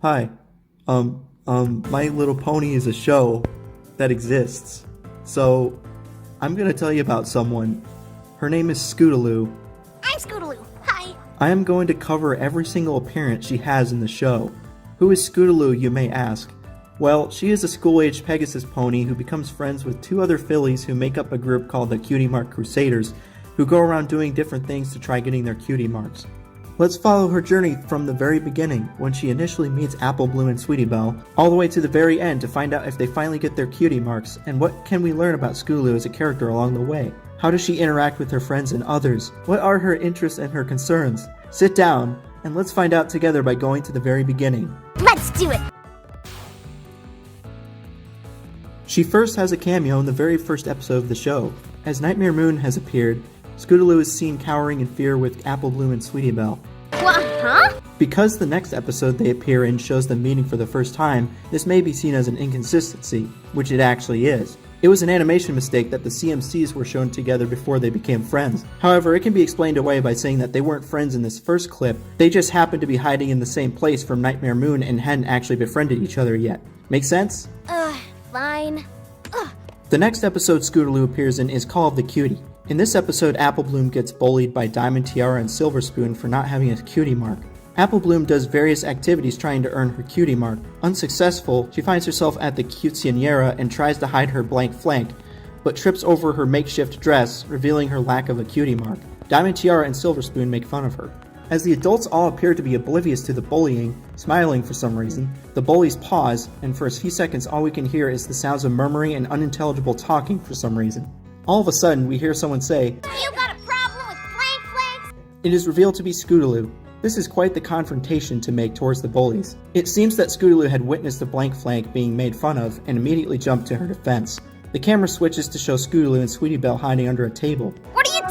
Hi. My Little Pony is a show that exists. So, I'm gonna tell you about someone. Her name is Scootaloo. I'm Scootaloo. Hi. I am going to cover every single appearance she has in the show. Who is Scootaloo, you may ask? Well, she is a school-aged Pegasus pony who becomes friends with two other fillies who make up a group called the Cutie Mark Crusaders, who go around doing different things to try getting their cutie marks. Let's follow her journey from the very beginning, when she initially meets Apple Bloom and Sweetie Belle, all the way to the very end to find out if they finally get their cutie marks, and what can we learn about Scootaloo as a character along the way. How does she interact with her friends and others? What are her interests and her concerns? Sit down, and let's find out together by going to the very beginning. Let's do it. She first has a cameo in the very first episode of the show. As Nightmare Moon has appeared, Scootaloo is seen cowering in fear with Apple Bloom and Sweetie Belle. What, huh? Because the next episode they appear in shows them meeting for the first time, this may be seen as an inconsistency, which it actually is. It was an animation mistake that the CMCs were shown together before they became friends. However, it can be explained away by saying that they weren't friends in this first clip, they just happened to be hiding in the same place from Nightmare Moon and hadn't actually befriended each other yet. Make sense? Fine. The next episode Scootaloo appears in is called The Cutie. In this episode, Apple Bloom gets bullied by Diamond Tiara and Silver Spoon for not having a cutie mark. Apple Bloom does various activities trying to earn her cutie mark. Unsuccessful, she finds herself at the quinceañera and tries to hide her blank flank, but trips over her makeshift dress, revealing her lack of a cutie mark. Diamond Tiara and Silver Spoon make fun of her. As the adults all appear to be oblivious to the bullying, smiling for some reason, the bullies pause, and for a few seconds all we can hear is the sounds of murmuring and unintelligible talking for some reason. All of a sudden, we hear someone say, You got a problem with blank flanks? It is revealed to be Scootaloo. This is quite the confrontation to make towards the bullies. It seems that Scootaloo had witnessed the blank flank being made fun of and immediately jumped to her defense. The camera switches to show Scootaloo and Sweetie Belle hiding under a table. What are you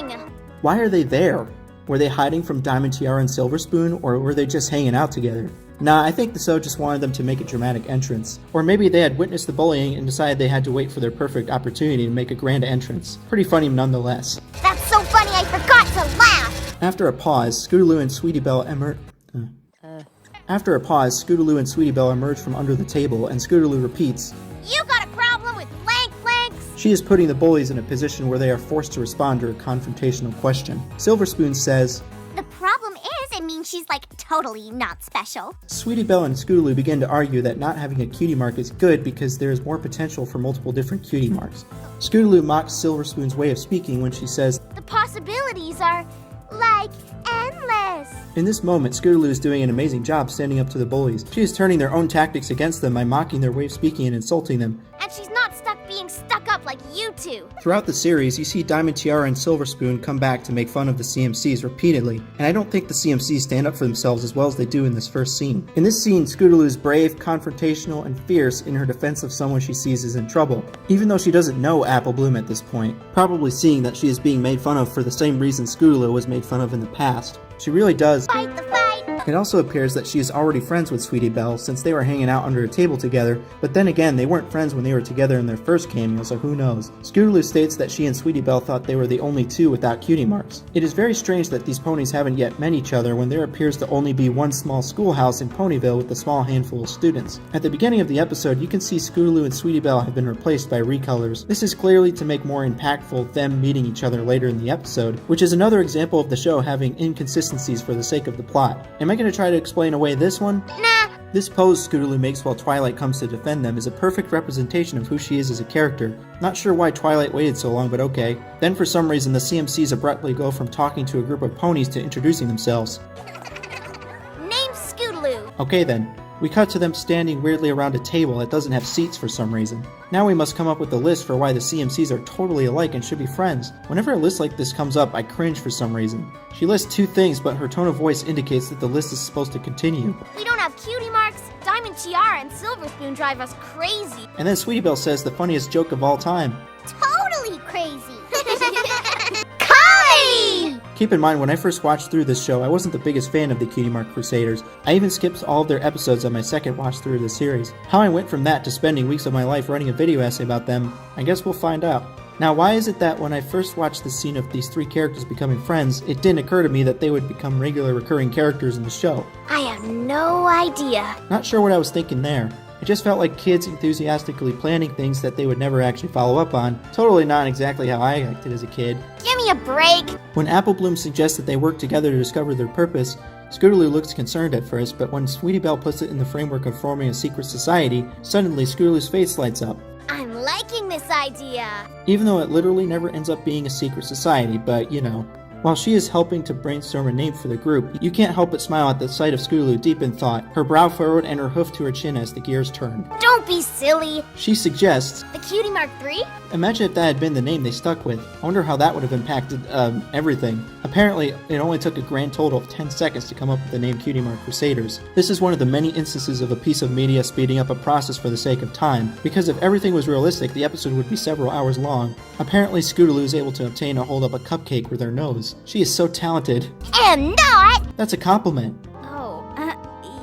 doing? Why are they there? Were they hiding from Diamond Tiara and Silver Spoon, or were they just hanging out together? Nah, I think the show just wanted them to make a dramatic entrance. Or maybe they had witnessed the bullying and decided they had to wait for their perfect opportunity to make a grand entrance. Pretty funny nonetheless. That's so funny I forgot to laugh! After a pause, Scootaloo and Sweetie Belle emerge from under the table, and Scootaloo repeats, You got a problem with blank flanks? she is putting the bullies in a position where they are forced to respond to her confrontational question. Silver Spoon says, The problem is, it means she's like totally not special. Sweetie Belle and Scootaloo begin to argue that not having a cutie mark is good because there is more potential for multiple different cutie marks. Scootaloo mocks Silver Spoon's way of speaking when she says, The possibilities are, like, endless. In this moment, Scootaloo is doing an amazing job standing up to the bullies. She is turning their own tactics against them by mocking their way of speaking and insulting them. And she's not being stuck up like you two. Throughout the series, you see Diamond Tiara and Silver Spoon come back to make fun of the CMCs repeatedly, and I don't think the CMCs stand up for themselves as well as they do in this first scene. In this scene, Scootaloo is brave, confrontational, and fierce in her defense of someone she sees is in trouble, even though she doesn't know Apple Bloom at this point, probably seeing that she is being made fun of for the same reason Scootaloo was made fun of in the past. She really does. Fight the fight! It also appears that she is already friends with Sweetie Belle since they were hanging out under a table together, but then again, they weren't friends when they were together in their first cameo, so who knows. Scootaloo states that she and Sweetie Belle thought they were the only two without cutie marks. It is very strange that these ponies haven't yet met each other when there appears to only be one small schoolhouse in Ponyville with a small handful of students. At the beginning of the episode, you can see Scootaloo and Sweetie Belle have been replaced by recolors. This is clearly to make more impactful them meeting each other later in the episode, which is another example of the show having inconsistencies for the sake of the plot. Am I going to try to explain away this one? Nah. This pose Scootaloo makes while Twilight comes to defend them is a perfect representation of who she is as a character. Not sure why Twilight waited so long, but okay. Then for some reason the CMCs abruptly go from talking to a group of ponies to introducing themselves. Name's Scootaloo. Okay then. We cut to them standing weirdly around a table that doesn't have seats for some reason. Now we must come up with a list for why the CMCs are totally alike and should be friends. Whenever a list like this comes up, I cringe for some reason. She lists two things, but her tone of voice indicates that the list is supposed to continue. We don't have cutie marks. Diamond Tiara and Silver Spoon drive us crazy. And then Sweetie Belle says the funniest joke of all time. Totally crazy. Comedy! Keep in mind, when I first watched through this show, I wasn't the biggest fan of the Cutie Mark Crusaders. I even skipped all of their episodes on my second watch through of the series. How I went from that to spending weeks of my life writing a video essay about them, I guess we'll find out. Now, why is it that when I first watched the scene of these three characters becoming friends, it didn't occur to me that they would become regular recurring characters in the show? I have no idea. Not sure what I was thinking there. It just felt like kids enthusiastically planning things that they would never actually follow up on. Totally not exactly how I acted as a kid. Give me a break. When Apple Bloom suggests that they work together to discover their purpose, Scootaloo looks concerned at first, but when Sweetie Belle puts it in the framework of forming a secret society, suddenly Scootaloo's face lights up. I'm liking this idea. Even though it literally never ends up being a secret society, but you know. While she is helping to brainstorm a name for the group, you can't help but smile at the sight of Scootaloo deep in thought, her brow furrowed and her hoof to her chin as the gears turn. Don't be silly. She suggests, The Cutie Mark 3? imagine if that had been the name they stuck with. I wonder how that would have impacted, everything. Apparently, it only took a grand total of 10 seconds to come up with the name Cutie Mark Crusaders. This is one of the many instances of a piece of media speeding up a process for the sake of time, because if everything was realistic, the episode would be several hours long. Apparently, Scootaloo is able to obtain or hold up a cupcake with her nose. She is so talented. Am not! That's a compliment. Oh,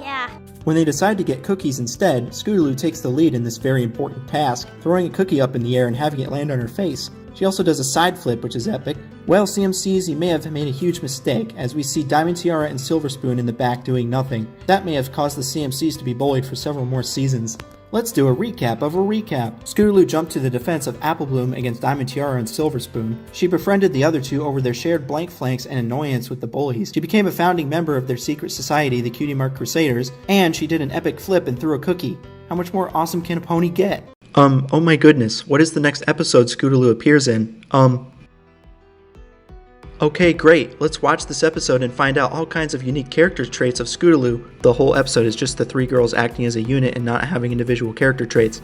yeah. When they decide to get cookies instead, Scootaloo takes the lead in this very important task, throwing a cookie up in the air and having it land on her face. She also does a side flip, which is epic. Well, CMCs, you may have made a huge mistake, as we see Diamond Tiara and Silver Spoon in the back doing nothing. That may have caused the CMCs to be bullied for several more seasons. Let's do a recap of a recap. Scootaloo jumped to the defense of Apple Bloom against Diamond Tiara and Silver Spoon. She befriended the other two over their shared blank flanks and annoyance with the bullies. She became a founding member of their secret society, the Cutie Mark Crusaders, and she did an epic flip and threw a cookie. How much more awesome can a pony get? Oh my goodness, what is the next episode Scootaloo appears in? Okay, great. Let's watch this episode and find out all kinds of unique character traits of Scootaloo. The whole episode is just the three girls acting as a unit and not having individual character traits.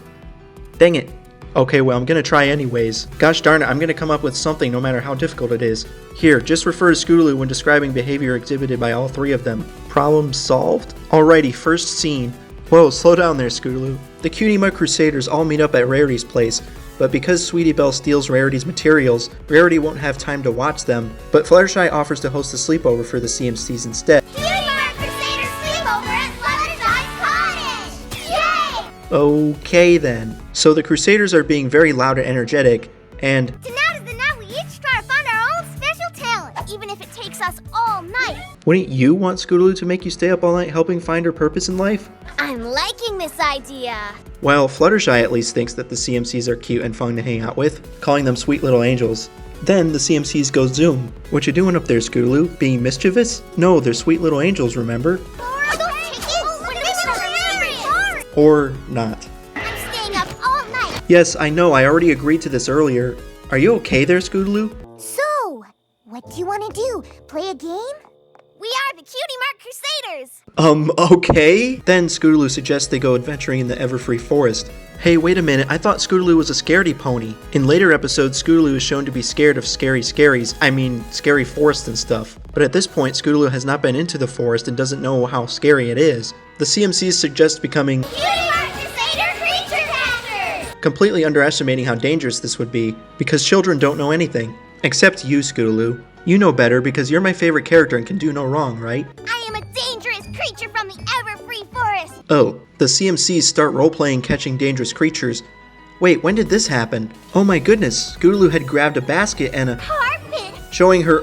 Dang it. Okay, well, I'm gonna try anyways. Gosh darn it, I'm gonna come up with something no matter how difficult it is. Here, just refer to Scootaloo when describing behavior exhibited by all three of them. Problem solved? Alrighty, first scene. Whoa, slow down there, Scootaloo. The Cutie Mark Crusaders all meet up at Rarity's place, but because Sweetie Belle steals Rarity's materials, Rarity won't have time to watch them, but Fluttershy offers to host a sleepover for the CMCs instead. Cutie Mark Crusaders sleepover at Fluttershy's cottage! Yay! Okay then. So the Crusaders are being very loud and energetic, and Tonight is the night we each try to find our own special talent, even if it takes us all night. wouldn't you want Scootaloo to make you stay up all night helping find her purpose in life? I'm liking this idea. Well, Fluttershy at least thinks that the CMCs are cute and fun to hang out with, calling them sweet little angels. Then the CMCs go zoom. What you doing up there, Scootaloo? Being mischievous? No, they're sweet little angels, remember? Are those tickets? When they start Or not. I'm staying up all night. Yes, I know, I already agreed to this earlier. Are you okay there, Scootaloo? So, what do you want to do? Play a game? We are the Cutie Mark Crusaders. Okay? Then Scootaloo suggests they go adventuring in the Everfree Forest. Hey, wait a minute, I thought Scootaloo was a scaredy pony. In later episodes, Scootaloo is shown to be scared of scary forests and stuff. But at this point, Scootaloo has not been into the forest and doesn't know how scary it is. The CMCs suggest becoming Cutie Mark Crusader Creature Catchers! completely underestimating how dangerous this would be, because children don't know anything. Except you, Scootaloo. You know better because you're my favorite character and can do no wrong, right? I am a dangerous creature from the Everfree Forest. Oh, the CMCs start role-playing catching dangerous creatures. Wait, when did this happen? Oh my goodness, Scootaloo had grabbed a basket and a Carpet. showing her,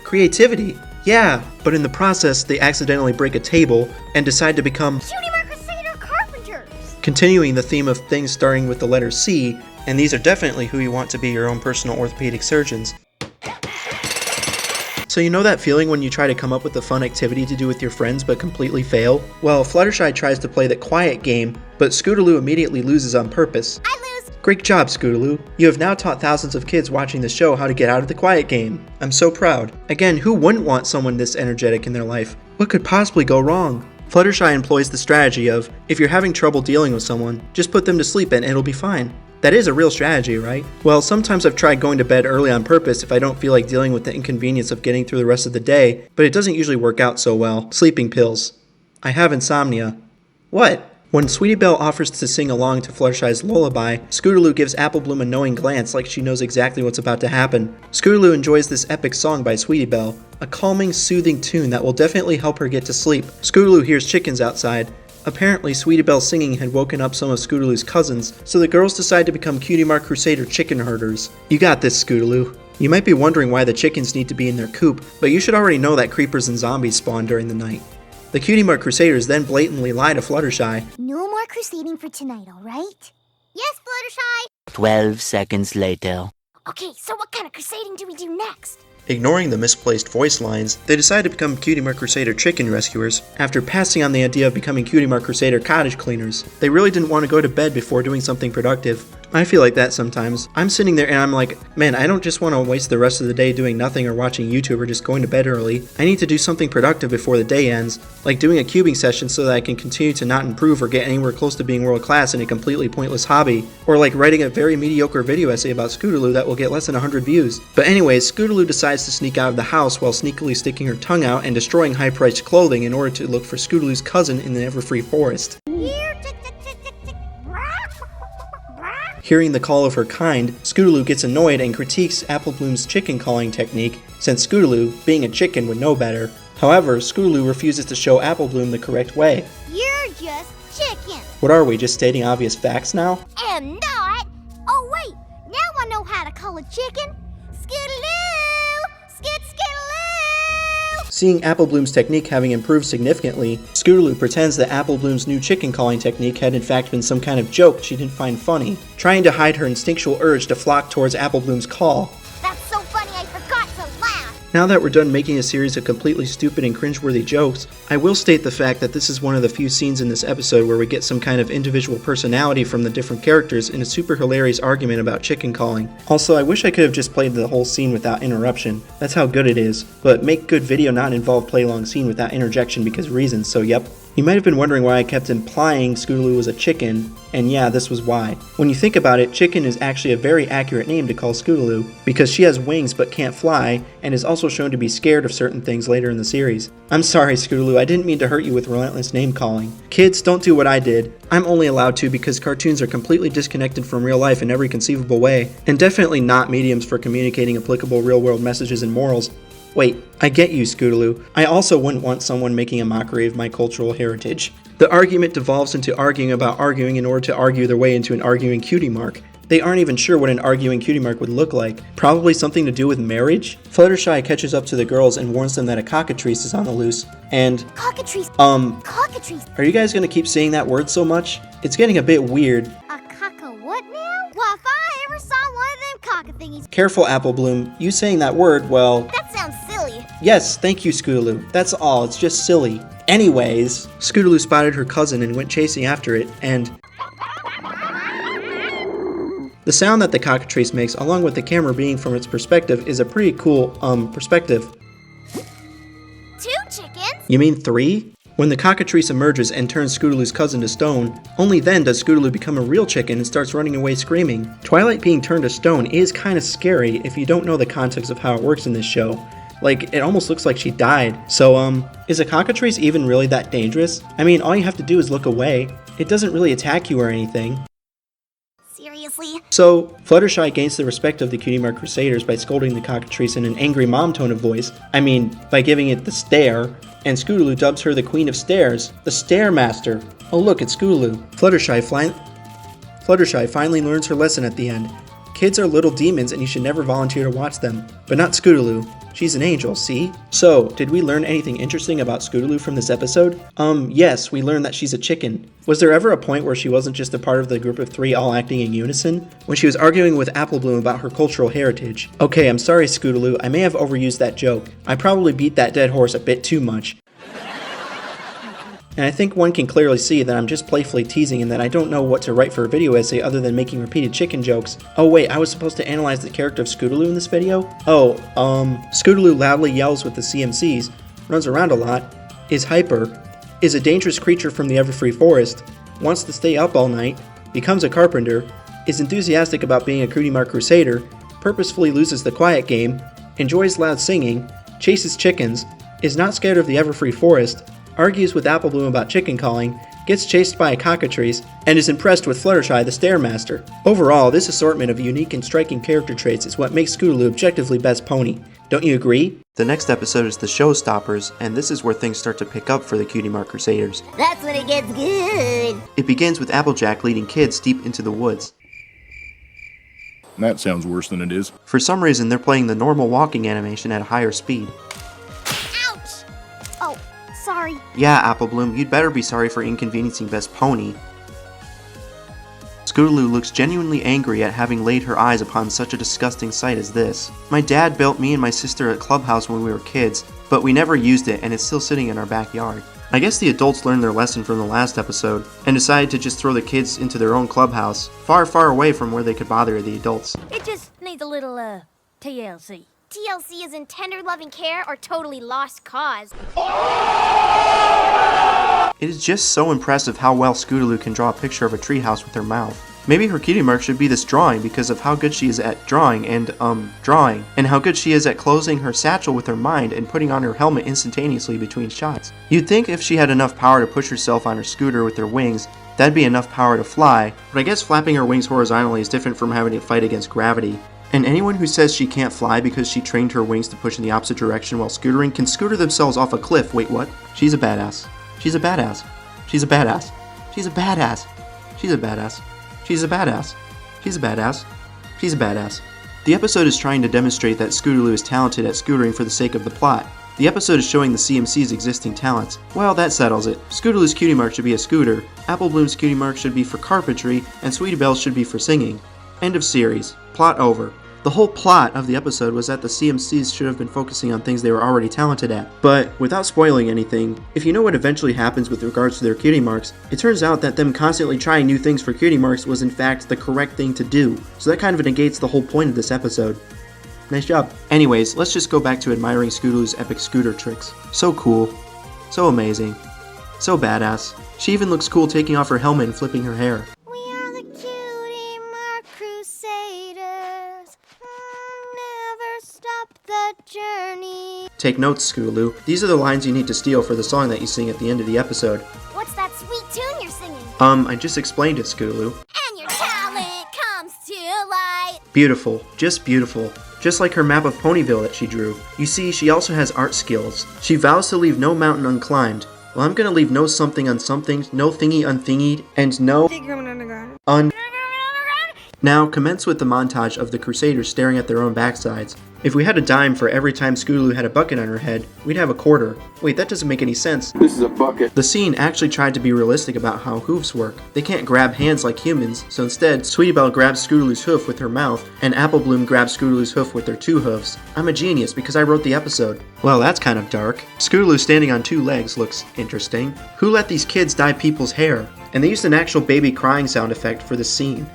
creativity. Yeah, but in the process, they accidentally break a table and decide to become Cutie Mark Crusader Carpenters. continuing the theme of things starting with the letter C, and these are definitely who you want to be your own personal orthopedic surgeons. So you know that feeling when you try to come up with a fun activity to do with your friends but completely fail? Well, Fluttershy tries to play the quiet game, but Scootaloo immediately loses on purpose. I lose. Great job, Scootaloo. You have now taught thousands of kids watching the show how to get out of the quiet game. I'm so proud. Again, who wouldn't want someone this energetic in their life? What could possibly go wrong? Fluttershy employs the strategy of, if you're having trouble dealing with someone, just put them to sleep and it'll be fine. That is a real strategy, right? Well, sometimes I've tried going to bed early on purpose if I don't feel like dealing with the inconvenience of getting through the rest of the day, but it doesn't usually work out so well. Sleeping pills. I have insomnia. What? When Sweetie Belle offers to sing along to Fluttershy's lullaby, Scootaloo gives Apple Bloom a knowing glance like she knows exactly what's about to happen. Scootaloo enjoys this epic song by Sweetie Belle, a calming, soothing tune that will definitely help her get to sleep. Scootaloo hears chickens outside, Apparently, Sweetie Belle's singing had woken up some of Scootaloo's cousins, so the girls decide to become Cutie Mark Crusader chicken herders. You got this, Scootaloo. You might be wondering why the chickens need to be in their coop, but you should already know that creepers and zombies spawn during the night. The Cutie Mark Crusaders then blatantly lie to Fluttershy. No more crusading for tonight, alright? Yes, Fluttershy! 12 seconds later. Okay, so what kind of crusading do we do next? Ignoring the misplaced voice lines, they decide to become Cutie Mark Crusader chicken rescuers after passing on the idea of becoming Cutie Mark Crusader cottage cleaners. They really didn't want to go to bed before doing something productive. I feel like that sometimes. I'm sitting there and I'm like, man, I don't just want to waste the rest of the day doing nothing or watching YouTube or just going to bed early. I need to do something productive before the day ends, like doing a cubing session so that I can continue to not improve or get anywhere close to being world class in a completely pointless hobby, or like writing a very mediocre video essay about Scootaloo that will get less than 100 views. But anyways, Scootaloo decides to sneak out of the house while sneakily sticking her tongue out and destroying high-priced clothing in order to look for Scootaloo's cousin in the Everfree Forest. Hearing the call of her kind, Scootaloo gets annoyed and critiques Apple Bloom's chicken calling technique, since Scootaloo, being a chicken, would know better. However, Scootaloo refuses to show Apple Bloom the correct way. You're just chicken! What are we, just stating obvious facts now? Am not! Oh wait, now I know how to call a chicken! Scootaloo! Scootaloo! Seeing Apple Bloom's technique having improved significantly, Scootaloo pretends that Apple Bloom's new chicken calling technique had in fact been some kind of joke she didn't find funny, trying to hide her instinctual urge to flock towards Apple Bloom's call. That's so funny I forgot to laugh! Now that we're done making a series of completely stupid and cringeworthy jokes, I will state the fact that this is one of the few scenes in this episode where we get some kind of individual personality from the different characters in a super hilarious argument about chicken calling. Also, I wish I could have just played the whole scene without interruption. That's how good it is. But make good video not involve play-long scene without interjection because reasons, so yep. You might have been wondering why I kept implying Scootaloo was a chicken, and yeah, this was why. When you think about it, chicken is actually a very accurate name to call Scootaloo, because she has wings but can't fly, and is also shown to be scared of certain things later in the series. I'm sorry, Scootaloo, I didn't mean to hurt you with relentless name calling. Kids, don't do what I did. I'm only allowed to because cartoons are completely disconnected from real life in every conceivable way, and definitely not mediums for communicating applicable real-world messages and morals. Wait, I get you, Scootaloo. I also wouldn't want someone making a mockery of my cultural heritage. The argument devolves into arguing about arguing in order to argue their way into an arguing cutie mark. They aren't even sure what an arguing cutie mark would look like. Probably something to do with marriage? Fluttershy catches up to the girls and warns them that a cockatrice is on the loose. And, Cockatrice! Cockatrice! are you guys gonna keep saying that word so much? It's getting a bit weird. A cocka what now? Well, if I ever saw one of them cocka thingies. Careful, Apple Bloom. You saying that word, well... That sounds silly. Yes, thank you, Scootaloo. That's all, it's just silly. Anyways, Scootaloo spotted her cousin and went chasing after it, and... the sound that the cockatrice makes, along with the camera being from its perspective, is a pretty cool, perspective. 2 chickens? You mean 3? When the cockatrice emerges and turns Scootaloo's cousin to stone, only then does Scootaloo become a real chicken and starts running away screaming. Twilight being turned to stone is kinda scary if you don't know the context of how it works in this show. Like, it almost looks like she died. So, is a cockatrice even really that dangerous? I mean, all you have to do is look away. It doesn't really attack you or anything. Seriously? So, Fluttershy gains the respect of the Cutie Mark Crusaders by scolding the cockatrice in an angry mom tone of voice. I mean, by giving it the stare. And Scootaloo dubs her the Queen of Stairs, the Stair Master. Oh look, it's Scootaloo. Fluttershy finally learns her lesson at the end. Kids are little demons and you should never volunteer to watch them. But not Scootaloo. She's an angel, see? So, did we learn anything interesting about Scootaloo from this episode? Yes, we learned that she's a chicken. Was there ever a point where she wasn't just a part of the group of 3 all acting in unison? When she was arguing with Apple Bloom about her cultural heritage. Okay, I'm sorry, Scootaloo, I may have overused that joke. I probably beat that dead horse a bit too much. And I think one can clearly see that I'm just playfully teasing and that I don't know what to write for a video essay other than making repeated chicken jokes. Oh wait, I was supposed to analyze the character of Scootaloo in this video? Scootaloo loudly yells with the CMCs, runs around a lot, is hyper, is a dangerous creature from the Everfree Forest, wants to stay up all night, becomes a carpenter, is enthusiastic about being a Cutie Mark Crusader, purposefully loses the quiet game, enjoys loud singing, chases chickens, is not scared of the Everfree Forest, argues with Apple Bloom about chicken calling, gets chased by a cockatrice, and is impressed with Fluttershy the Stairmaster. Overall, this assortment of unique and striking character traits is what makes Scootaloo objectively best pony. Don't you agree? The next episode is the Showstoppers, and this is where things start to pick up for the Cutie Mark Crusaders. That's when it gets good. It begins with Applejack leading kids deep into the woods. That sounds worse than it is. For some reason, they're playing the normal walking animation at a higher speed. Ouch! Oh, sorry. Yeah, Apple Bloom, you'd better be sorry for inconveniencing Best Pony. Scootaloo looks genuinely angry at having laid her eyes upon such a disgusting sight as this. My dad built me and my sister a clubhouse when we were kids, but we never used it and it's still sitting in our backyard. I guess the adults learned their lesson from the last episode, and decided to just throw the kids into their own clubhouse, far, far away from where they could bother the adults. It just needs a little, TLC. TLC is in tender loving care or totally lost cause. It is just so impressive how well Scootaloo can draw a picture of a treehouse with her mouth. Maybe her cutie mark should be this drawing because of how good she is at drawing, and how good she is at closing her satchel with her mind and putting on her helmet instantaneously between shots. You'd think if she had enough power to push herself on her scooter with her wings, that'd be enough power to fly, but I guess flapping her wings horizontally is different from having to fight against gravity. And anyone who says she can't fly because she trained her wings to push in the opposite direction while scootering can scooter themselves off a cliff. Wait, what? She's a badass. She's a badass. She's a badass. She's a badass. She's a badass. She's a badass. She's a badass. She's a badass. The episode is trying to demonstrate that Scootaloo is talented at scootering for the sake of the plot. The episode is showing the CMC's existing talents. Well, that settles it. Scootaloo's cutie mark should be a scooter, Apple Bloom's cutie mark should be for carpentry, and Sweetie Belle's should be for singing. End of series. Plot over. The whole plot of the episode was that the CMCs should have been focusing on things they were already talented at. But, without spoiling anything, if you know what eventually happens with regards to their cutie marks, it turns out that them constantly trying new things for cutie marks was in fact the correct thing to do. So that kind of negates the whole point of this episode. Nice job. Anyways, let's just go back to admiring Scootaloo's epic scooter tricks. So cool. So amazing. So badass. She even looks cool taking off her helmet and flipping her hair. We are the Cutie Mark Crusaders. Never stop the journey. Take notes, Scootaloo. These are the lines you need to steal for the song that you sing at the end of the episode. What's that sweet tune you're singing? I just explained it, Scootaloo. And your talent comes to light. Beautiful. Just beautiful. Just like her map of Ponyville that she drew. You see, she also has art skills. She vows to leave no mountain unclimbed. Well, I'm gonna leave no something unsomethinged, no thingy unthingied, and no Now, commence with the montage of the Crusaders staring at their own backsides. If we had a dime for every time Scootaloo had a bucket on her head, we'd have a quarter. Wait, that doesn't make any sense. This is a bucket. The scene actually tried to be realistic about how hooves work. They can't grab hands like humans, so instead, Sweetie Belle grabs Scootaloo's hoof with her mouth, and Apple Bloom grabs Scootaloo's hoof with their two hooves. I'm a genius because I wrote the episode. Well, that's kind of dark. Scootaloo standing on two legs looks interesting. Who let these kids dye people's hair? And they used an actual baby crying sound effect for this scene.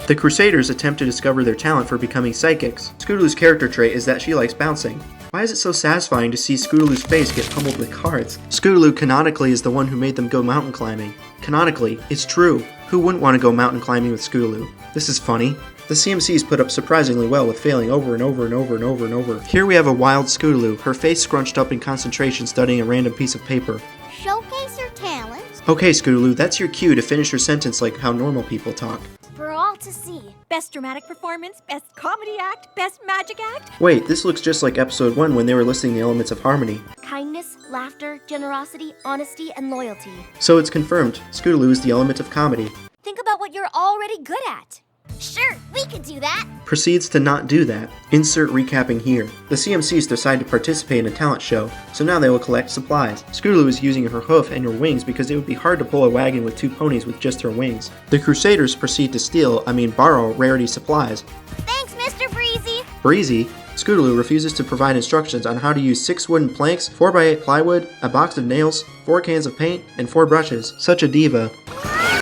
The Crusaders attempt to discover their talent for becoming psychics. Scootaloo's character trait is that she likes bouncing. Why is it so satisfying to see Scootaloo's face get pummeled with cards? Scootaloo canonically is the one who made them go mountain climbing. Canonically, it's true. Who wouldn't want to go mountain climbing with Scootaloo? This is funny. The CMCs put up surprisingly well with failing over and over and over and over and over. Here we have a wild Scootaloo, her face scrunched up in concentration studying a random piece of paper. Showcase your talents Okay, Scootaloo, that's your cue to finish your sentence like how normal people talk. for all to see. Best dramatic performance, best comedy act, best magic act. Wait, this looks just like episode 1 when they were listing the elements of harmony. Kindness, laughter, generosity, honesty, and loyalty. So it's confirmed, Scootaloo is the element of comedy. Think about what you're already good at. Sure, we could do that. Proceeds to not do that. Insert recapping here. The CMCs decide to participate in a talent show, so now they will collect supplies. Scootaloo is using her hoof and her wings because it would be hard to pull a wagon with two ponies with just her wings. The Crusaders proceed to borrow rarity supplies. Thanks, Mr. Breezy. Breezy, Scootaloo refuses to provide instructions on how to use 6 wooden planks, 4x8 plywood, a box of nails, 4 cans of paint, and 4 brushes. Such a diva.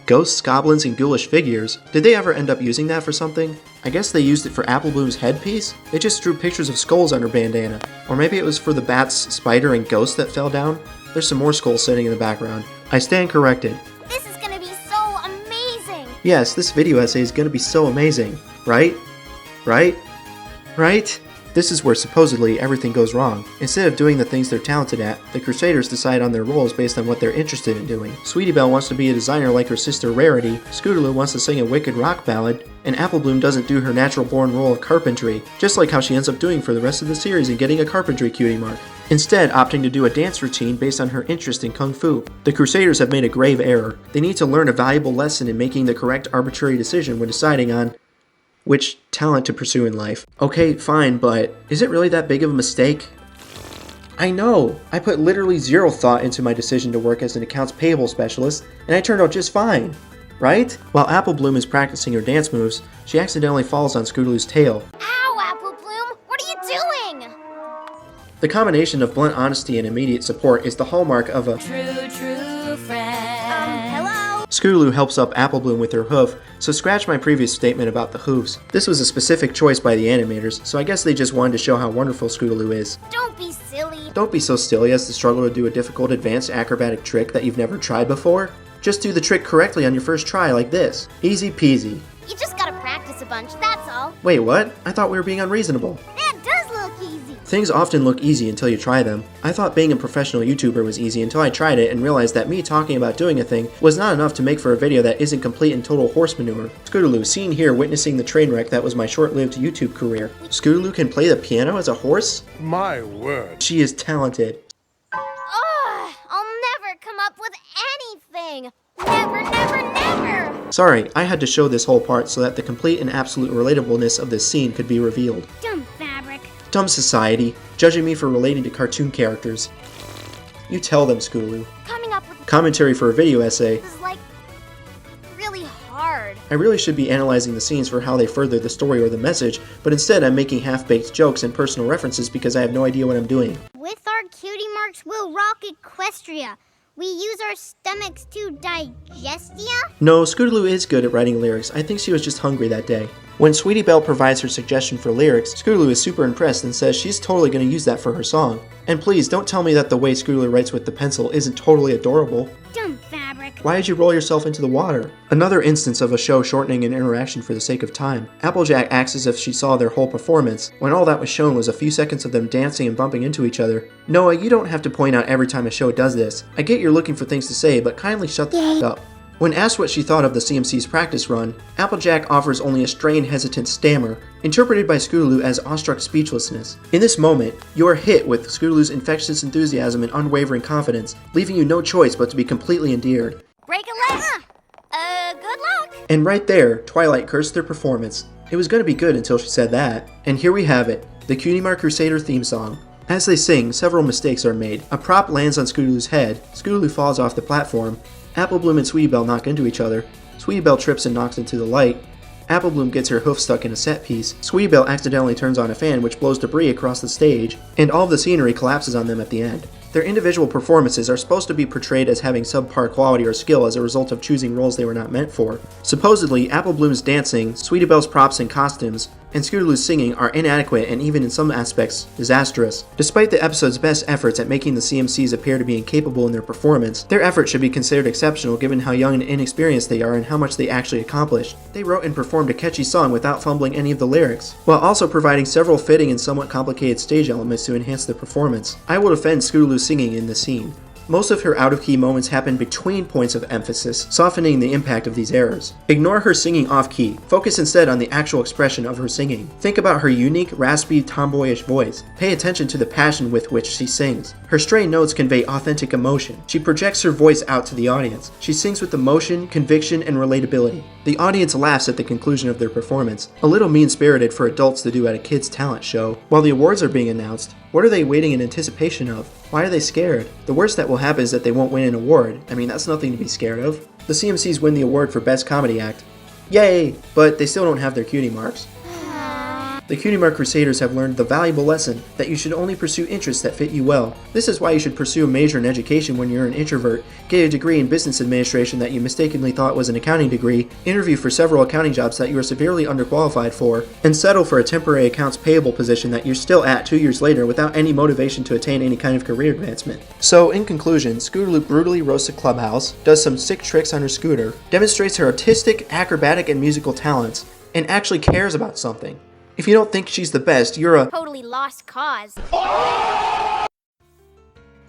Ghosts, goblins, and ghoulish figures. Did they ever end up using that for something? I guess they used it for Apple Bloom's headpiece? They just drew pictures of skulls on her bandana. Or maybe it was for the bats, spider, and ghost that fell down? There's some more skulls sitting in the background. I stand corrected. This is gonna be so amazing. Yes, this video essay is gonna be so amazing. Right? Right? Right? This is where supposedly everything goes wrong. Instead of doing the things they're talented at, the Crusaders decide on their roles based on what they're interested in doing. Sweetie Belle wants to be a designer like her sister Rarity, Scootaloo wants to sing a wicked rock ballad, and Apple Bloom doesn't do her natural-born role of carpentry, just like how she ends up doing for the rest of the series and getting a carpentry cutie mark. Instead, opting to do a dance routine based on her interest in Kung Fu. The Crusaders have made a grave error. They need to learn a valuable lesson in making the correct arbitrary decision when deciding on which talent to pursue in life. Okay, fine, but is it really that big of a mistake? I know! I put literally zero thought into my decision to work as an accounts payable specialist, and I turned out just fine. Right? While Apple Bloom is practicing her dance moves, she accidentally falls on Scootaloo's tail. Ow, Apple Bloom! What are you doing? The combination of blunt honesty and immediate support is the hallmark of a True friend. Hello? Scootaloo helps up Apple Bloom with her hoof, so scratch my previous statement about the hooves. This was a specific choice by the animators, so I guess they just wanted to show how wonderful Scootaloo is. Don't be silly. Don't be so silly as to struggle to do a difficult advanced acrobatic trick that you've never tried before. Just do the trick correctly on your first try like this. Easy peasy. You just gotta practice a bunch, that's all. Wait, what? I thought we were being unreasonable. That does look easy. Things often look easy until you try them. I thought being a professional YouTuber was easy until I tried it and realized that me talking about doing a thing was not enough to make for a video that isn't complete and total horse manure. Scootaloo, seen here witnessing the train wreck that was my short-lived YouTube career. Scootaloo can play the piano as a horse? My word. She is talented. Ugh, I'll never come up with anything. Never, never, never. Sorry, I had to show this whole part so that the complete and absolute relatableness of this scene could be revealed. Dumb fabric. Dumb society, judging me for relating to cartoon characters. You tell them, Scootaloo. Coming up with Commentary for a video essay. this is like really hard. I really should be analyzing the scenes for how they further the story or the message, but instead I'm making half-baked jokes and personal references because I have no idea what I'm doing. With our cutie marks, we'll rock Equestria. We use our stomachs to digest ya? No, Scootaloo is good at writing lyrics. I think she was just hungry that day. When Sweetie Belle provides her suggestion for lyrics, Scootaloo is super impressed and says she's totally going to use that for her song. And please, don't tell me that the way Scootaloo writes with the pencil isn't totally adorable. Dumb fabric. Why did you roll yourself into the water? Another instance of a show shortening an interaction for the sake of time. Applejack acts as if she saw their whole performance, when all that was shown was a few seconds of them dancing and bumping into each other. Noah, you don't have to point out every time a show does this. I get you're looking for things to say, but kindly shut the f*** up. When asked what she thought of the CMC's practice run, Applejack offers only a strained, hesitant stammer, interpreted by Scootaloo as awestruck speechlessness. In this moment, you are hit with Scootaloo's infectious enthusiasm and unwavering confidence, leaving you no choice but to be completely endeared. Break a leg. Good luck. And right there, Twilight cursed their performance. It was going to be good until she said that. And here we have it, the Cutie Mark Crusader theme song. As they sing, several mistakes are made. A prop lands on Scootaloo's head, Scootaloo falls off the platform, Apple Bloom and Sweetie Belle knock into each other, Sweetie Belle trips and knocks into the light, Apple Bloom gets her hoof stuck in a set piece, Sweetie Belle accidentally turns on a fan which blows debris across the stage, and all of the scenery collapses on them at the end. Their individual performances are supposed to be portrayed as having subpar quality or skill as a result of choosing roles they were not meant for. Supposedly, Apple Bloom's dancing, Sweetie Belle's props and costumes, and Scootaloo's singing are inadequate and even in some aspects, disastrous. Despite the episode's best efforts at making the CMCs appear to be incapable in their performance, their effort should be considered exceptional given how young and inexperienced they are and how much they actually accomplished. They wrote and performed a catchy song without fumbling any of the lyrics, while also providing several fitting and somewhat complicated stage elements to enhance the performance. I will defend Scootaloo's singing in this scene. Most of her out-of-key moments happen between points of emphasis, softening the impact of these errors. Ignore her singing off-key. Focus instead on the actual expression of her singing. Think about her unique, raspy, tomboyish voice. Pay attention to the passion with which she sings. Her stray notes convey authentic emotion. She projects her voice out to the audience. She sings with emotion, conviction, and relatability. The audience laughs at the conclusion of their performance, a little mean-spirited for adults to do at a kids' talent show. While the awards are being announced, what are they waiting in anticipation of? Why are they scared? The worst that will happen is that they won't win an award. I mean, that's nothing to be scared of. The CMCs win the award for Best Comedy Act. Yay! But they still don't have their cutie marks. The Cutie Mark Crusaders have learned the valuable lesson that you should only pursue interests that fit you well. This is why you should pursue a major in education when you're an introvert, get a degree in business administration that you mistakenly thought was an accounting degree, interview for several accounting jobs that you are severely underqualified for, and settle for a temporary accounts payable position that you're still at 2 years later without any motivation to attain any kind of career advancement. So, in conclusion, Scootaloo brutally roasts a clubhouse, does some sick tricks on her scooter, demonstrates her artistic, acrobatic, and musical talents, and actually cares about something. If you don't think she's the best, you're a... Totally lost cause.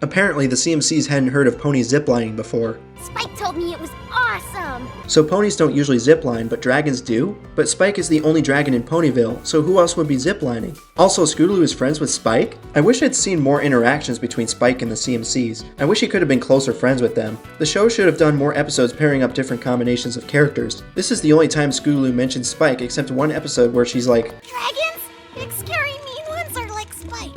Apparently, the CMCs hadn't heard of pony ziplining before. Spike told me it was awesome. So ponies don't usually zipline, but dragons do? But Spike is the only dragon in Ponyville, so who else would be ziplining? Also, Scootaloo is friends with Spike? I wish I'd seen more interactions between Spike and the CMCs. I wish he could have been closer friends with them. The show should have done more episodes pairing up different combinations of characters. This is the only time Scootaloo mentions Spike, except one episode where she's like, Dragons? Big scary mean ones are like Spike.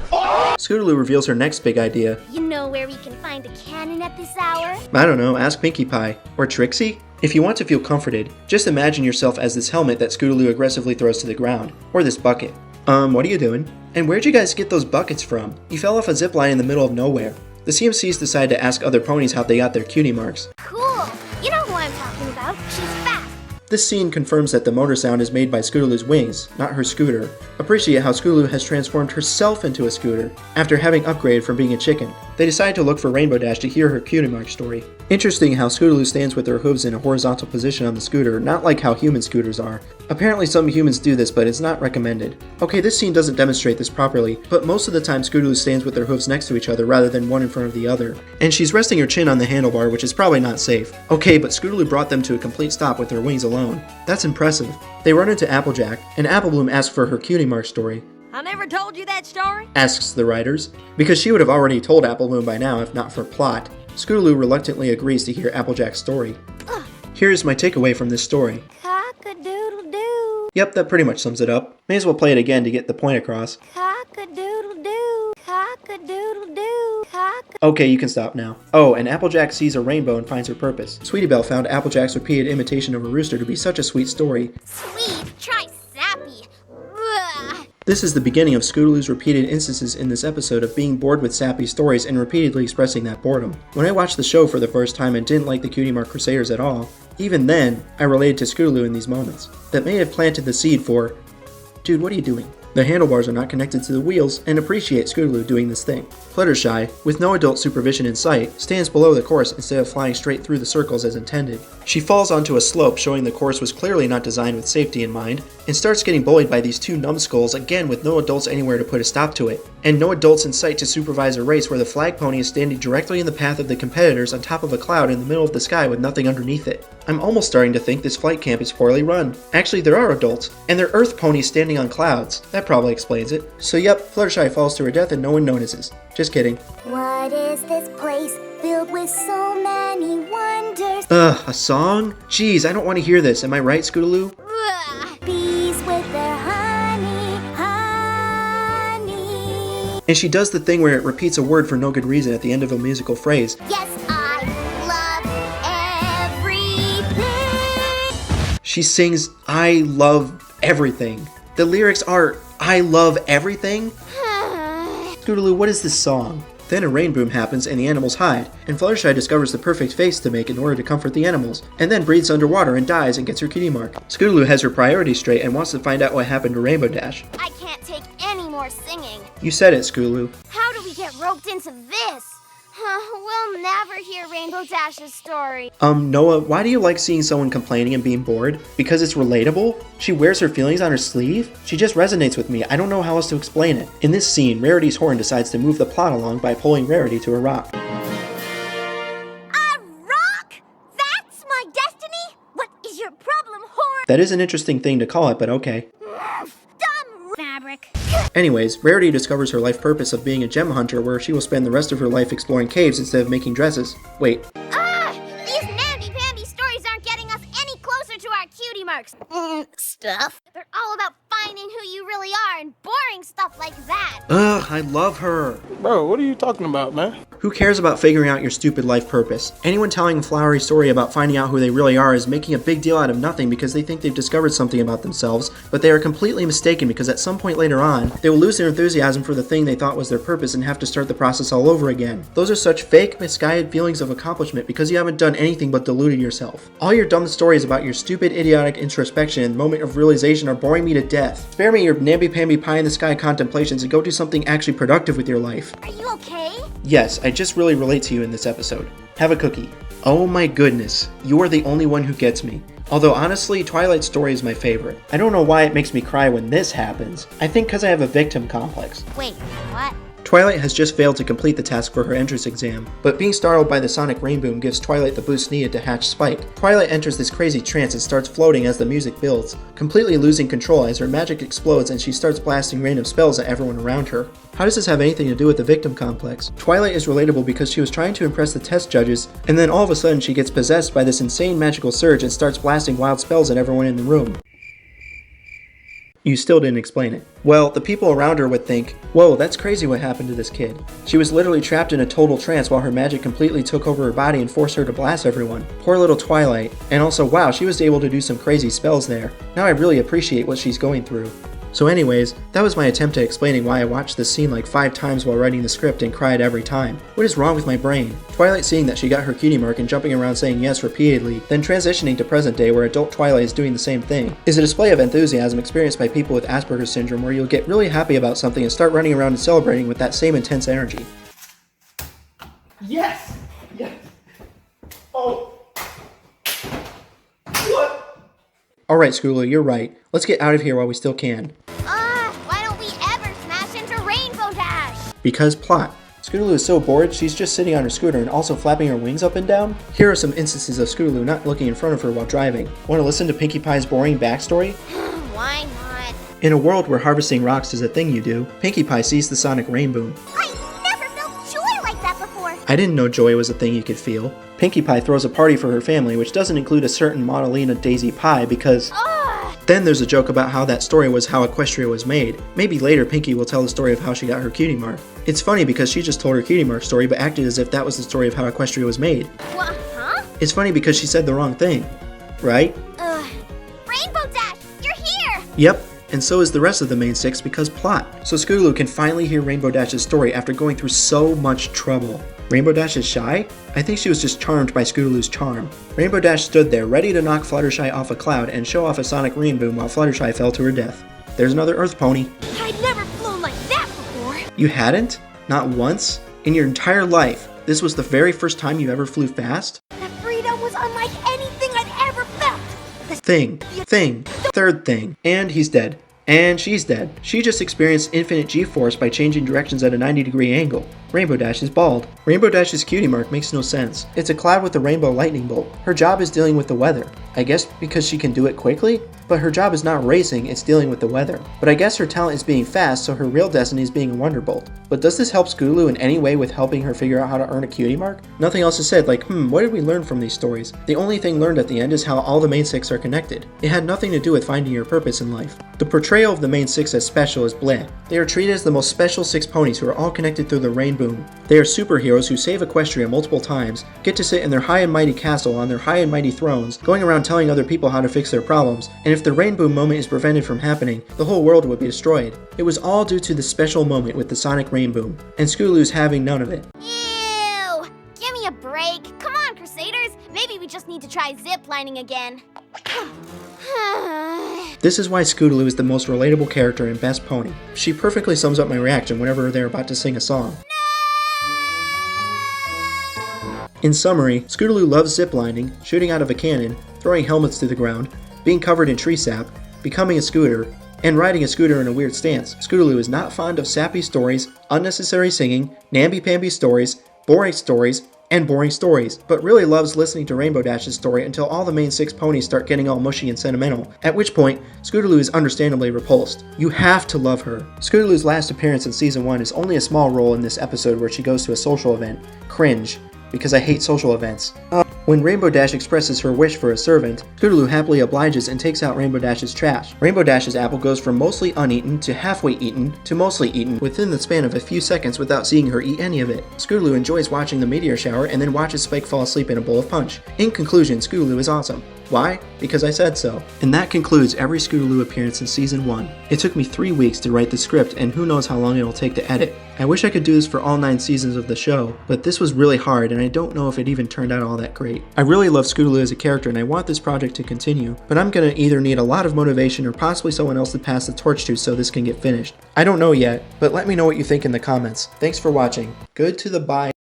Scootaloo reveals her next big idea. You know where we can find a cannon at this hour? I don't know, ask Pinkie Pie. Or Trixie? If you want to feel comforted, just imagine yourself as this helmet that Scootaloo aggressively throws to the ground. Or this bucket. What are you doing? And where'd you guys get those buckets from? You fell off a zipline in the middle of nowhere. The CMCs decide to ask other ponies how they got their cutie marks. Cool. You know who I'm talking about. She's fast. This scene confirms that the motor sound is made by Scootaloo's wings, not her scooter. Appreciate how Scootaloo has transformed herself into a scooter, after having upgraded from being a chicken. They decide to look for Rainbow Dash to hear her cutie mark story. Interesting how Scootaloo stands with her hooves in a horizontal position on the scooter, not like how human scooters are. Apparently some humans do this, but it's not recommended. Okay, this scene doesn't demonstrate this properly, but most of the time Scootaloo stands with their hooves next to each other rather than one in front of the other. And she's resting her chin on the handlebar, which is probably not safe. Okay, but Scootaloo brought them to a complete stop with their wings alone. That's impressive. They run into Applejack, and Applebloom asks for her cutie mark story. I never told you that story? Asks the writers, because she would have already told Applebloom by now if not for plot. Scootaloo reluctantly agrees to hear Applejack's story. Here's my takeaway from this story. Cock-a-doodle-doo. Yep, that pretty much sums it up. May as well play it again to get the point across. Cock-a-doodle-doo. Cock-a-doodle-doo. Okay, you can stop now. Oh, and Applejack sees a rainbow and finds her purpose. Sweetie Belle found Applejack's repeated imitation of a rooster to be such a sweet story. Sweet. Try sappy. Ugh. This is the beginning of Scootaloo's repeated instances in this episode of being bored with sappy stories and repeatedly expressing that boredom. When I watched the show for the first time and didn't like the Cutie Mark Crusaders at all, even then, I related to Scootaloo in these moments. That may have planted the seed for, dude, what are you doing? The handlebars are not connected to the wheels, and appreciate Scootaloo doing this thing. Fluttershy, with no adult supervision in sight, stands below the course instead of flying straight through the circles as intended. She falls onto a slope showing the course was clearly not designed with safety in mind, and starts getting bullied by these two numbskulls again with no adults anywhere to put a stop to it. And no adults in sight to supervise a race where the flag pony is standing directly in the path of the competitors on top of a cloud in the middle of the sky with nothing underneath it. I'm almost starting to think this flight camp is poorly run. Actually, there are adults, and they're earth ponies standing on clouds. That probably explains it. So yep, Fluttershy falls to her death and no one notices. Just kidding. What is this place filled with so many wonders? Ugh, a song? Jeez, I don't want to hear this. Am I right, Scootaloo? Ugh. Bees with their honey, honey. And she does the thing where it repeats a word for no good reason at the end of a musical phrase. Yes, I love everything. She sings, I love everything. The lyrics are, I love everything? Scootaloo, what is this song? Then a rain boom happens and the animals hide, and Fluttershy discovers the perfect face to make in order to comfort the animals, and then breathes underwater and dies and gets her cutie mark. Scootaloo has her priorities straight and wants to find out what happened to Rainbow Dash. I can't take any more singing. You said it, Scootaloo. How do we get roped into this? We'll never hear Rainbow Dash's story. Noah, why do you like seeing someone complaining and being bored? Because it's relatable? She wears her feelings on her sleeve? She just resonates with me. I don't know how else to explain it. In this scene, Rarity's horn decides to move the plot along by pulling Rarity to a rock. A rock? That's my destiny? What is your problem, horn? That is an interesting thing to call it, but okay. Dumb fabric. Anyways, Rarity discovers her life purpose of being a gem hunter where she will spend the rest of her life exploring caves instead of making dresses. Wait. These namby-pamby stories aren't getting us any closer to our cutie marks. Stuff. They're all about finding who you really are and boring stuff like that. Ugh, I love her. Bro, what are you talking about, man? Who cares about figuring out your stupid life purpose? Anyone telling a flowery story about finding out who they really are is making a big deal out of nothing because they think they've discovered something about themselves, but they are completely mistaken because at some point later on, they will lose their enthusiasm for the thing they thought was their purpose and have to start the process all over again. Those are such fake, misguided feelings of accomplishment because you haven't done anything but deluded yourself. All your dumb stories about your stupid, idiotic introspection and moment of realization are boring me to death. Spare me your namby-pamby pie-in-the-sky contemplations and go do something actually productive with your life. Are you okay? Yes, I just really relate to you in this episode. Have a cookie. Oh my goodness, you are the only one who gets me. Although honestly, Twilight's story is my favorite. I don't know why it makes me cry when this happens. I think because I have a victim complex. Wait, what? Twilight has just failed to complete the task for her entrance exam, but being startled by the sonic rainboom gives Twilight the boost needed to hatch Spike. Twilight enters this crazy trance and starts floating as the music builds, completely losing control as her magic explodes and she starts blasting random spells at everyone around her. How does this have anything to do with the victim complex? Twilight is relatable because she was trying to impress the test judges, and then all of a sudden she gets possessed by this insane magical surge and starts blasting wild spells at everyone in the room. You still didn't explain it. Well, the people around her would think, whoa, that's crazy what happened to this kid. She was literally trapped in a total trance while her magic completely took over her body and forced her to blast everyone. Poor little Twilight. And also, wow, she was able to do some crazy spells there. Now I really appreciate what she's going through. So anyways, that was my attempt at explaining why I watched this scene like 5 times while writing the script and cried every time. What is wrong with my brain? Twilight seeing that she got her cutie mark and jumping around saying yes repeatedly, then transitioning to present day where adult Twilight is doing the same thing, is a display of enthusiasm experienced by people with Asperger's syndrome where you'll get really happy about something and start running around and celebrating with that same intense energy. Yes! Yes! Oh! What? Alright, Scootaloo, you're right. Let's get out of here while we still can. Why don't we ever smash into Rainbow Dash? Because plot. Scootaloo is so bored, she's just sitting on her scooter and also flapping her wings up and down. Here are some instances of Scootaloo not looking in front of her while driving. Want to listen to Pinkie Pie's boring backstory? Why not? In a world where harvesting rocks is a thing you do, Pinkie Pie sees the sonic rainboom. I never felt joy like that before. I didn't know joy was a thing you could feel. Pinkie Pie throws a party for her family, which doesn't include a certain Monalina Daisy Pie because... Then there's a joke about how that story was how Equestria was made. Maybe later Pinkie will tell the story of how she got her cutie mark. It's funny because she just told her cutie mark story but acted as if that was the story of how Equestria was made. What, huh? It's funny because she said the wrong thing. Right? Rainbow Dash, you're here! Yep. And so is the rest of the main 6 because plot. So Scootaloo can finally hear Rainbow Dash's story after going through so much trouble. Rainbow Dash is shy? I think she was just charmed by Scootaloo's charm. Rainbow Dash stood there ready to knock Fluttershy off a cloud and show off a sonic rainboom while Fluttershy fell to her death. There's another Earth pony. I'd never flown like that before. You hadn't? Not once? In your entire life? This was the very first time you ever flew fast? That freedom was unlike anything I'd ever felt. Thing. Third thing. And he's dead. And she's dead. She just experienced infinite G-force by changing directions at a 90-degree angle. Rainbow Dash is bald. Rainbow Dash's cutie mark makes no sense. It's a cloud with a rainbow lightning bolt. Her job is dealing with the weather. I guess because she can do it quickly? But her job is not racing, it's dealing with the weather. But I guess her talent is being fast, so her real destiny is being a Wonderbolt. But does this help Scootaloo in any way with helping her figure out how to earn a cutie mark? Nothing else is said, like, what did we learn from these stories? The only thing learned at the end is how all the main 6 are connected. It had nothing to do with finding your purpose in life. The portrayal of the main 6 as special is bleh. They are treated as the most special 6 ponies who are all connected through the rainboom. They are superheroes who save Equestria multiple times, get to sit in their high and mighty castle on their high and mighty thrones, going around telling other people how to fix their problems, and if the rainboom moment is prevented from happening, the whole world would be destroyed. It was all due to the special moment with the sonic rainboom, and Scootaloo's having none of it. Ew! Give me a break. Come on, Crusaders. Maybe we just need to try ziplining again. This is why Scootaloo is the most relatable character and best pony. She perfectly sums up my reaction whenever they're about to sing a song. In summary, Scootaloo loves ziplining, shooting out of a cannon, throwing helmets to the ground, being covered in tree sap, becoming a scooter, and riding a scooter in a weird stance. Scootaloo is not fond of sappy stories, unnecessary singing, namby-pamby stories, and boring stories, but really loves listening to Rainbow Dash's story until all the main 6 ponies start getting all mushy and sentimental, at which point, Scootaloo is understandably repulsed. You have to love her. Scootaloo's last appearance in Season 1 is only a small role in this episode where she goes to a social event. Cringe, because I hate social events. When Rainbow Dash expresses her wish for a servant, Scootaloo happily obliges and takes out Rainbow Dash's trash. Rainbow Dash's apple goes from mostly uneaten to halfway eaten to mostly eaten within the span of a few seconds without seeing her eat any of it. Scootaloo enjoys watching the meteor shower and then watches Spike fall asleep in a bowl of punch. In conclusion, Scootaloo is awesome. Why? Because I said so. And that concludes every Scootaloo appearance in Season 1. It took me 3 weeks to write the script and who knows how long it'll take to edit. I wish I could do this for all 9 seasons of the show, but this was really hard and I don't know if it even turned out all that great. I really love Scootaloo as a character and I want this project to continue, but I'm gonna either need a lot of motivation or possibly someone else to pass the torch to so this can get finished. I don't know yet, but let me know what you think in the comments. Thanks for watching. Good to the bye.